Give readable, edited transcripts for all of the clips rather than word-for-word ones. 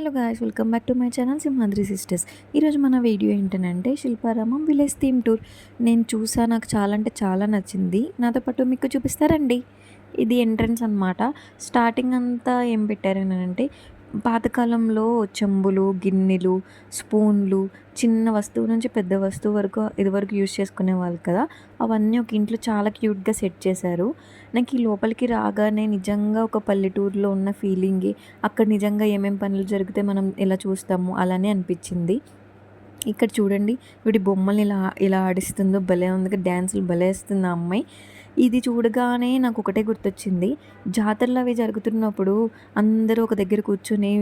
Hello guys, welcome back to my channel Simhadri sisters. ఈరోజు మన video ఏంటంటే శిల్పారామం విలేజ్ థీమ్ టూర్. నేను చూసా, నాకు చాలా అంటే చాలా నచ్చింది. నాతో పాటు మీకు చూపిస్తారండి. ఇది ఎంట్రన్స్ అనమాట. స్టార్టింగ్ అంతా ఏం పెట్టారనంటే పాతకాలంలో చెంబులు, గిన్నెలు, స్పూన్లు, చిన్న వస్తువు నుంచి పెద్ద వస్తువు వరకు ఇదివరకు యూజ్ చేసుకునేవాళ్ళు కదా! అవన్నీ ఒక ఇంట్లో చాలా క్యూట్‌గా సెట్ చేశారు. నాకు ఈ లోపలికి రాగానే నిజంగా ఒక పల్లెటూరులో ఉన్న ఫీలింగే, అక్కడ నిజంగా ఏమేం పనులు జరిగితే మనం ఎలా చూస్తామో అలానే అనిపించింది. ఇక్కడ చూడండి, వీడి బొమ్మల్ని ఇలా ఇలా ఆడిస్తుందో భలే ఉంది. డ్యాన్సులు భలే ఏస్తుంది ఆ అమ్మాయి. ఇది చూడగానే నాకు ఒకటే గుర్తొచ్చింది. జాతరలు అవి జరుగుతున్నప్పుడు అందరూ ఒక దగ్గర కూర్చొని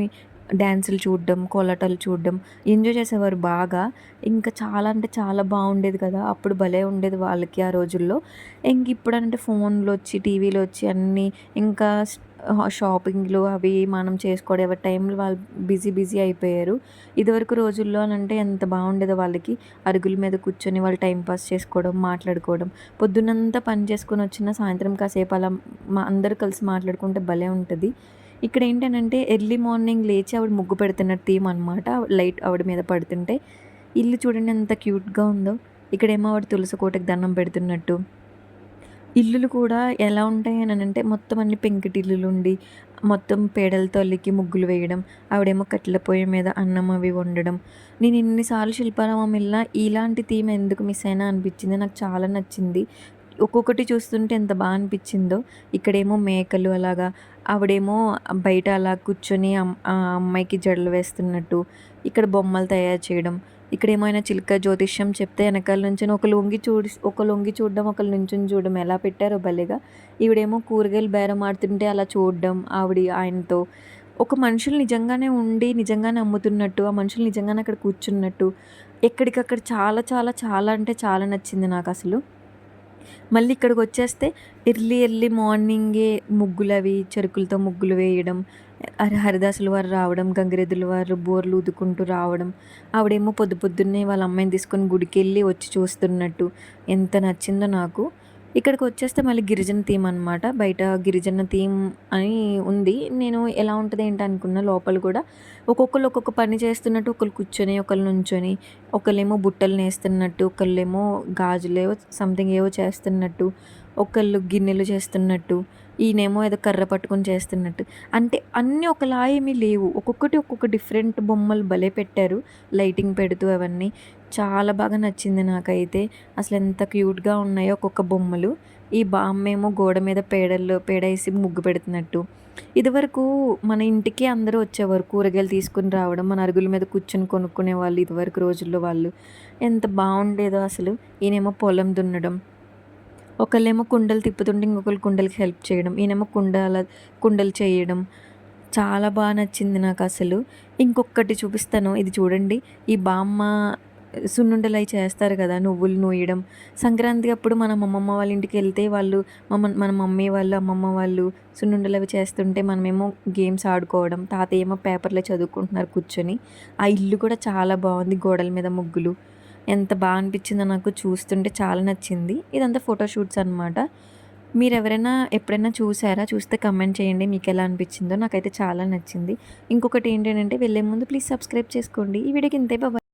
డ్యాన్సులు చూడడం, కోలాటాలు చూడడం ఎంజాయ్ చేసేవారు బాగా. ఇంకా చాలా అంటే చాలా బాగుండేది కదా! అప్పుడు భలే ఉండేది వాళ్ళకి ఆ రోజుల్లో. ఇంక ఇప్పుడంటే ఫోన్‌లొచ్చి, టీవీలొచ్చి అన్నీ ఇంకా షాపింగ్‌లు అవి మనం చేసుకోవడం ఎవరి టైంలో వాళ్ళు బిజీ బిజీ అయిపోయారు. ఇదివరకు రోజుల్లో అనంటే ఎంత బాగుండేదో వాళ్ళకి. అరుగుల మీద కూర్చొని వాళ్ళు టైం పాస్ చేసుకోవడం, మాట్లాడుకోవడం. పొద్దునంతా పని చేసుకొని వచ్చిన సాయంత్రం కాసేపు అలా అందరూ కలిసి మాట్లాడుకుంటే భలే ఉంటది. ఇక్కడ ఏంటనంటే ఎర్లీ మార్నింగ్ లేచి ఆవిడ ముగ్గు పెడుతున్న థీమ్ అనమాట. లైట్ ఆవిడ మీద పడుతుంటే ఇల్లు చూడండి ఎంత క్యూట్‌గా ఉందో. ఇక్కడేమో ఆవిడ తులసి కోటకి దండం పెడుతున్నట్టు. ఇల్లులు కూడా ఎలా ఉంటాయి అనంటే మొత్తం అన్ని పెంకుటిల్లులుండి, మొత్తం పేడలతో అలికి ముగ్గులు వేయడం. ఆవిడేమో కట్టెల పొయ్యి మీద అన్నం అవి వండడం. నేను ఇన్ని సార్లు శిల్పారామం ఎళ్ళినా ఇలాంటి థీమ్ ఎందుకు మిస్ అయినా అనిపించింది. నాకు చాలా నచ్చింది. ఒక్కొక్కటి చూస్తుంటే ఎంత అనిపించిందో. ఇక్కడేమో మేకలు అలాగా, ఆవిడేమో బయట అలా కూర్చొని ఆ అమ్మాయికి జడలు వేస్తున్నట్టు. ఇక్కడ బొమ్మలు తయారు చేయడం. ఇక్కడేమైనా చిలక జ్యోతిష్యం చెప్తే వెనకాల నుంచొని ఒకళ్ళు వంగి చూడడం, ఒకళ్ళు నుంచొని చూడడం ఎలా పెట్టారో భలేగా. ఈవిడేమో కూరగాయలు బేరం ఆడుతుంటే అలా చూడడం ఆయనతో. ఒక మనుషులు నిజంగానే ఉండి, నిజంగానే అమ్ముతున్నట్టు, ఆ మనుషులు నిజంగానే అక్కడ కూర్చున్నట్టు. ఎక్కడికక్కడ చాలా చాలా చాలా అంటే చాలా నచ్చింది నాకసలు. మళ్ళీ ఇక్కడికొచ్చేస్తే ఎర్లీ మార్నింగే ముగ్గులవి చెరుకులతో ముగ్గులు వేయడం, హరిదాసుల వారు రావడం, గంగిరెద్దుల వారు బోర్లు ఊదుకుంటూ రావడం, ఆవిడేమో పొద్దున్నే వాళ్ళ అమ్మాయిని తీసుకొని గుడికెళ్ళి వచ్చి చూస్తున్నట్టు ఎంత నచ్చిందో నాకు. ఇక్కడికొచ్చేస్తే మళ్ళీ గిరిజన థీమ్ అనమాట. బయట గిరిజన థీమ్ అని ఉంది. నేను ఎలా ఉంటది ఏంటి అనుకున్నా. లోపల కూడా ఒక్కొక్కళ్ళు ఒక్కొక్క పని చేస్తున్నట్టు, ఒకళ్ళు కూర్చొని, ఒకళ్ళు నుంచొని, ఒకళ్ళేమో బుట్టలు నేస్తున్నట్టు, ఒకళ్ళేమో గాజులేవో సంథింగ్ ఏవో చేస్తున్నట్టు, ఒకళ్ళు గిన్నెలు చేస్తున్నట్టు, ఈయనేమో ఏదో కర్ర పట్టుకొని చేస్తున్నట్టు. అంటే అన్నీ ఒకలా ఏమీ లేవు. ఒక్కొక్కటి ఒక్కొక్క డిఫరెంట్ బొమ్మలు భలే పెట్టారు. లైటింగ్ పెడుతూ అవన్నీ. చాలా బాగా నచ్చింది నాకైతే. అసలెంత క్యూట్‌గా ఉన్నాయో ఒక్కొక్క బొమ్మలు. ఈ బామ్మేమో గోడ మీద పేడేసి ముగ్గు పెడుతున్నట్టు. ఇదివరకు మన ఇంటికి అందరూ వచ్చేవారు. కూరగాయలు తీసుకొని రావడం, మన అరుగుల మీద కూర్చొని కొనుక్కునేవాళ్ళు ఇదివరకు రోజుల్లో వాళ్ళు. ఎంత బావుండేదో అసలు. ఈయనేమో పొలం దున్నడం. ఒకళ్ళేమో కుండలు తిప్పుతుంటే ఇంకొకళ్ళు కుండలకి హెల్ప్ చేయడం. ఈయనేమో కుండలు చేయడం. చాలా నచ్చింది నాకసలు. ఇంకొకటి చూపిస్తాను. ఇది చూడండి. ఈ బామ్మ సున్నుండలయి చేస్తారు కదా! నువ్వులు నూయడం. సంక్రాంతి అప్పుడు మనం అమ్మమ్మ వాళ్ళ ఇంటికెళ్తే వాళ్ళు మన మమ్మీ వాళ్ళు, అమ్మమ్మ వాళ్ళు సున్నుండలవి చేస్తుంటే మనమేమో గేమ్స్ ఆడుకోవడం. తాతయ్య ఏమో పేపర్‌లో చదువుకుంటున్నారు కూర్చొని. ఆ ఇల్లు కూడా చాలా బావుంది. గోడల మీద ముగ్గులు. ఎంత అనిపించిందో నాకు చూస్తుంటే చాలా నచ్చింది. ఇదంతా ఫోటో షూట్స్ అనమాట. మీరెవరైనా ఎప్పుడైనా చూసారా? చూస్తే కమెంట్ చేయండి మీకెలా అనిపించిందో. నాకైతే చాలా నచ్చింది. ఇంకొకటి ఏంటి అనంటే వెళ్ళే ముందు ప్లీజ్ సబ్స్క్రైబ్ చేసుకోండి. ఈ వీడియోకి ఇంతే. బాయ్.